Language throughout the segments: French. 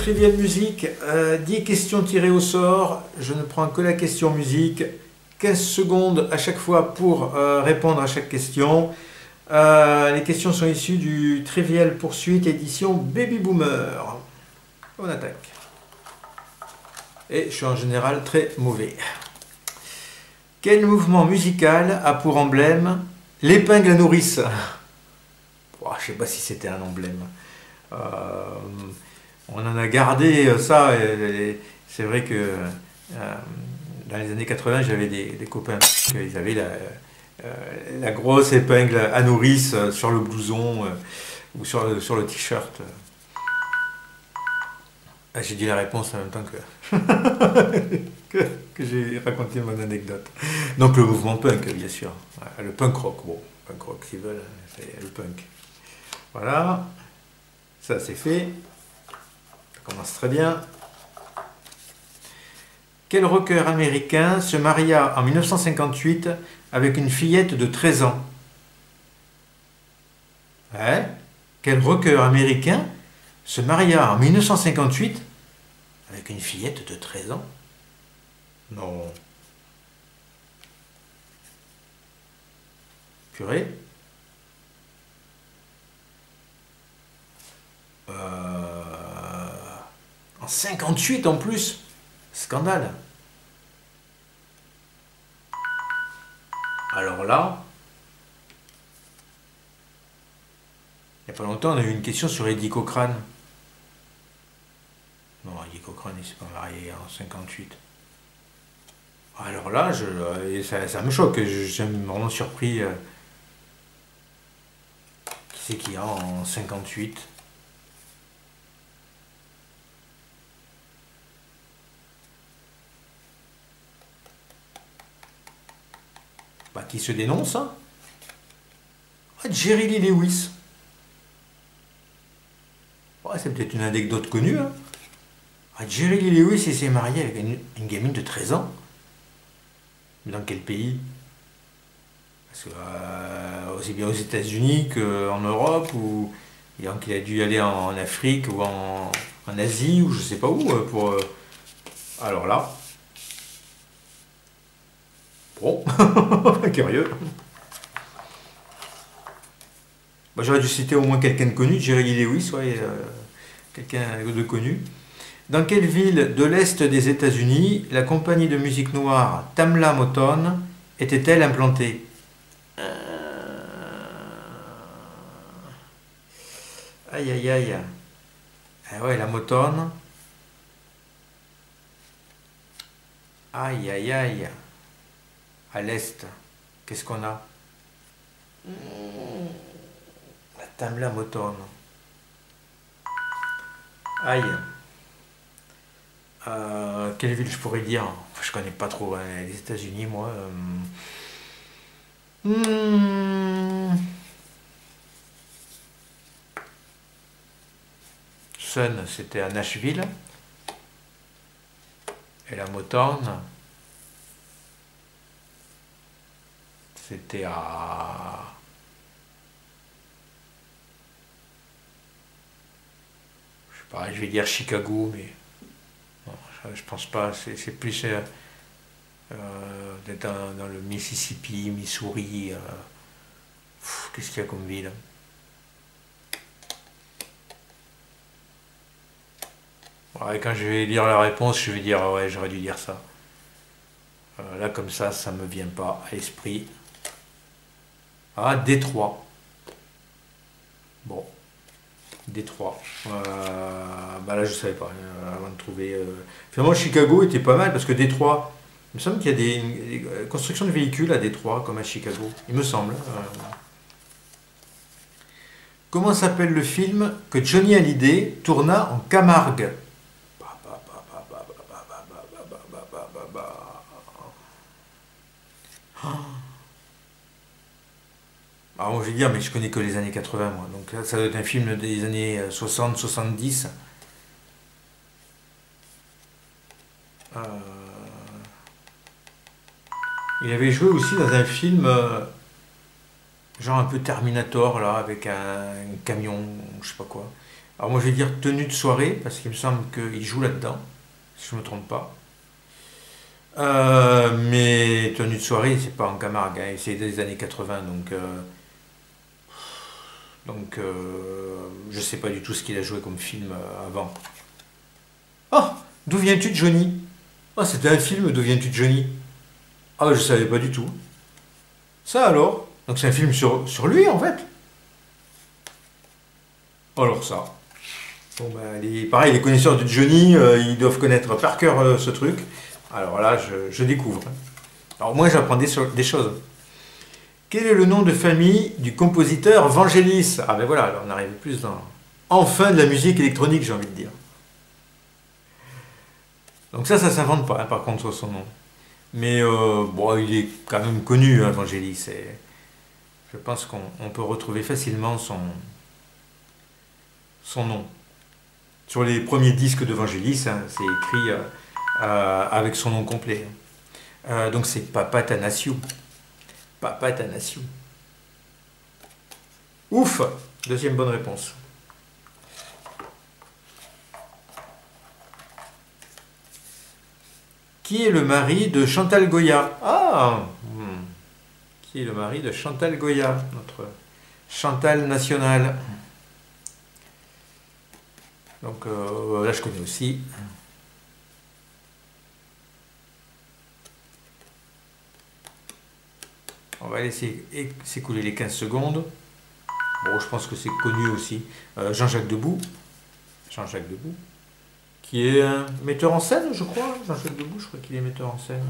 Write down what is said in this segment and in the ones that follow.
Trivial Musique, 10 questions tirées au sort. Je ne prends que la question musique. 15 secondes à chaque fois pour répondre à chaque question. Les questions sont issues du Trivial Poursuite édition Baby Boomer. On attaque. Et je suis en général très mauvais. Quel mouvement musical a pour emblème l'épingle à nourrice? Je ne sais pas si c'était un emblème. On en a gardé ça. C'est vrai que dans les années 80, j'avais des copains qui avaient la grosse épingle à nourrice sur le blouson ou sur le t-shirt. J'ai dit la réponse en même temps que j'ai raconté mon anecdote. Donc le mouvement punk, bien sûr. Le punk rock, bon, punk rock s'ils veulent, c'est le punk. Voilà, ça c'est fait. Ça commence très bien. Quel rocker américain se maria en 1958 avec une fillette de 13 ans? Ouais. Quel rocker américain se maria en 1958 avec une fillette de 13 ans? Non. Purée. En 58 en plus. Scandale. Alors là, il n'y a pas longtemps, on a eu une question sur Eddie Cochrane. Non, Eddie Cochrane, il s'est pas marié en 58. Alors là, ça me choque. Je suis vraiment surpris. Qui c'est qu'il y a en 58? Bah, qui se dénonce, hein? Jerry Lee Lewis. Ouais, c'est peut-être une anecdote connue, hein? Jerry Lee Lewis, il s'est marié avec une gamine de 13 ans. Mais dans quel pays? Parce que, aussi bien aux États-Unis qu'en Europe, ou donc il a dû aller en Afrique ou en Asie, ou je sais pas où, pour. Alors là. Bon, curieux. Bah, j'aurais dû citer au moins quelqu'un de connu, Jerry Lee Lewis, ouais, quelqu'un de connu. Dans quelle ville de l'Est des États-Unis la compagnie de musique noire Tamla Motown était-elle implantée? Aïe aïe aïe. Ah ouais, la Motown. Aïe aïe aïe. À l'Est, qu'est-ce qu'on a? La Tamla Motown. Aïe. Quelle ville je pourrais dire? Enfin, je connais pas trop les États-Unis, moi. Sun, c'était à Nashville. Et la Motown, c'était à... Je sais pas, je vais dire Chicago, mais... Non, je pense pas. C'est plus d'être dans le Mississippi, Missouri. Qu'est-ce qu'il y a comme ville? Ouais, quand je vais lire la réponse, je vais dire ouais, j'aurais dû dire ça. Là, comme ça me vient pas à l'esprit. Ah, Détroit. Bon, Détroit. Bah là, je savais pas avant de trouver. Finalement, Chicago était pas mal parce que Détroit. Il me semble qu'il y a des constructions de véhicules à Détroit comme à Chicago. Il me semble. Comment s'appelle le film que Johnny Hallyday tourna en Camargue? Alors, je vais dire, mais je connais que les années 80, moi. Donc là, ça doit être un film des années 60-70. Il avait joué aussi dans un film, genre un peu Terminator, là, avec un camion, je sais pas quoi. Alors moi je vais dire tenue de soirée, parce qu'il me semble qu'il joue là-dedans, si je ne me trompe pas. Mais tenue de soirée, c'est pas en Camargue, hein, c'est des années 80, je sais pas du tout ce qu'il a joué comme film avant. Ah, d'où viens-tu, Johnny? Ah, c'était un film, d'où viens-tu, Johnny? Ah, je savais pas du tout. Ça alors? Donc c'est un film sur lui en fait? Alors ça. Bon, ben, pareil, les connaisseurs de Johnny, ils doivent connaître par cœur ce truc. Alors là, je découvre. Alors moi, j'apprends des choses. Quel est le nom de famille du compositeur Vangelis? Ah ben voilà, là, on arrive plus dans... Enfin de la musique électronique, j'ai envie de dire. Donc ça s'invente pas, hein, par contre, son nom. Mais bon, il est quand même connu, hein, Vangelis. Je pense qu'on peut retrouver facilement son nom. Sur les premiers disques de Vangelis, hein, c'est écrit avec son nom complet. Donc c'est Papa Thanasiou. Papa Thanasiou. Ouf! Deuxième bonne réponse. Qui est le mari de Chantal Goya? Ah! Qui est le mari de Chantal Goya, notre Chantal nationale? Donc là, je connais aussi. On va laisser s'écouler les 15 secondes. Bon, je pense que c'est connu aussi. Jean-Jacques Debout. Jean-Jacques Debout. Qui est un metteur en scène, je crois. Jean-Jacques Debout, je crois qu'il est metteur en scène.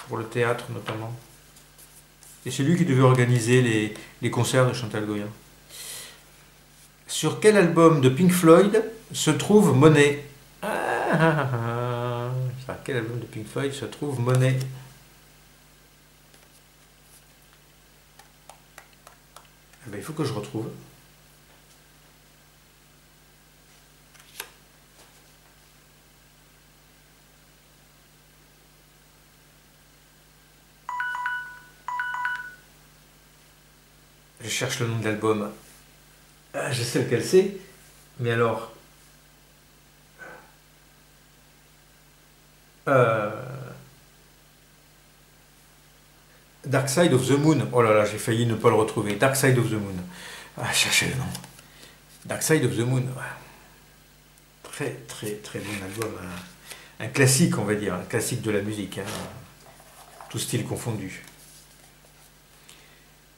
Pour le théâtre, notamment. Et c'est lui qui devait organiser les concerts de Chantal Goya. Sur quel album de Pink Floyd se trouve Monet? Sur quel album de Pink Floyd se trouve Monet? Eh ben, il faut que je retrouve. Je cherche le nom de l'album. Ah, je sais lequel c'est, mais alors... Dark Side of the Moon. Oh là là, j'ai failli ne pas le retrouver. Dark Side of the Moon. Ah, cherchez le nom. Dark Side of the Moon. Très très très bon album. Un classique, on va dire. Un classique de la musique. Hein. Tout style confondu.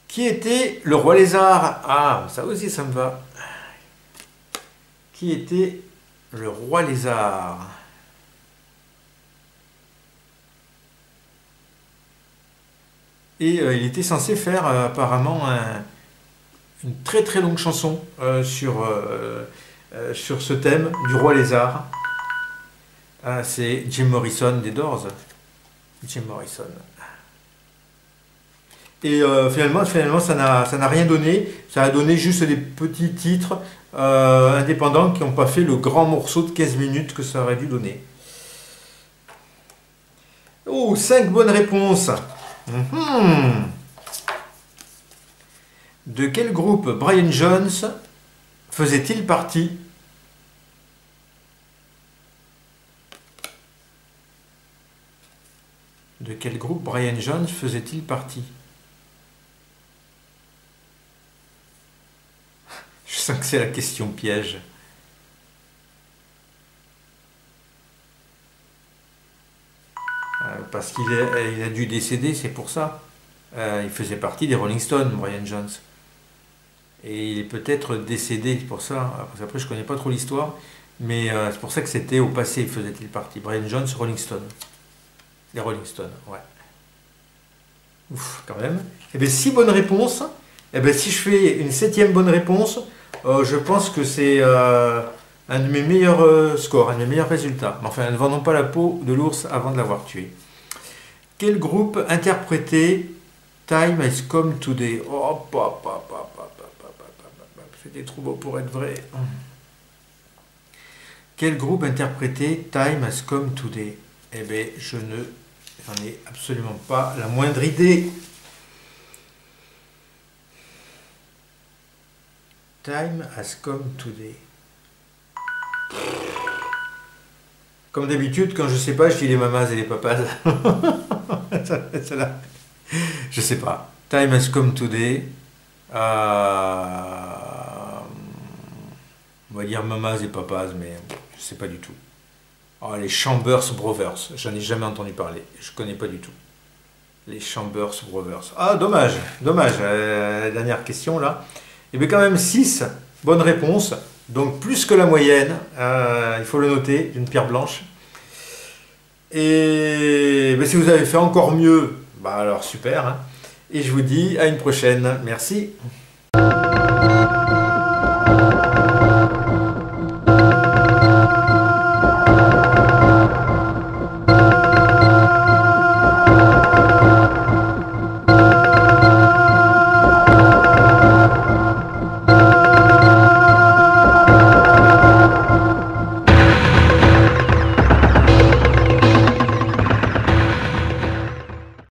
Qui était le roi lézard? Ah, ça aussi, ça me va. Qui était le roi lézard? Et il était censé faire apparemment une très très longue chanson sur ce thème du roi lézard. C'est Jim Morrison des Doors. Jim Morrison. Et finalement, ça n'a rien donné. Ça a donné juste des petits titres indépendants qui n'ont pas fait le grand morceau de 15 minutes que ça aurait dû donner. Oh, 5 bonnes réponses. De quel groupe Brian Jones faisait-il partie? De quel groupe Brian Jones faisait-il partie? Je sens que c'est la question piège. Parce qu'il a dû décéder, c'est pour ça. Il faisait partie des Rolling Stones, Brian Jones. Et il est peut-être décédé, c'est pour ça. Après, je ne connais pas trop l'histoire, mais c'est pour ça que c'était au passé, faisait-il partie. Brian Jones, Rolling Stones. Les Rolling Stones, ouais. Ouf, quand même. Eh bien, 6 bonnes réponses. Eh bien, si je fais une 7e bonne réponse, je pense que c'est un de mes meilleurs scores, un de mes meilleurs résultats. Mais enfin, ne vendons pas la peau de l'ours avant de l'avoir tué. Quel groupe interprétait Time Has Come Today? Oh, c'était trop beau pour être vrai. Quel groupe interprétait Time Has Come Today? Eh bien, je n'en ai absolument pas la moindre idée. Time has come today. Comme d'habitude, quand je sais pas, je dis les mamas et les papas. Celle-là. Je sais pas. Time has come today. On va dire mamas et papas, mais je sais pas du tout. Oh, les Chambers Brothers, j'en ai jamais entendu parler. Je connais pas du tout. Les Chambers Brothers. Ah, dommage, dommage. La dernière question là. Et bien quand même 6 bonnes réponses. Donc plus que la moyenne. Il faut le noter, d'une pierre blanche. Et ben, si vous avez fait encore mieux, bah alors super. Hein. Et je vous dis à une prochaine. Merci.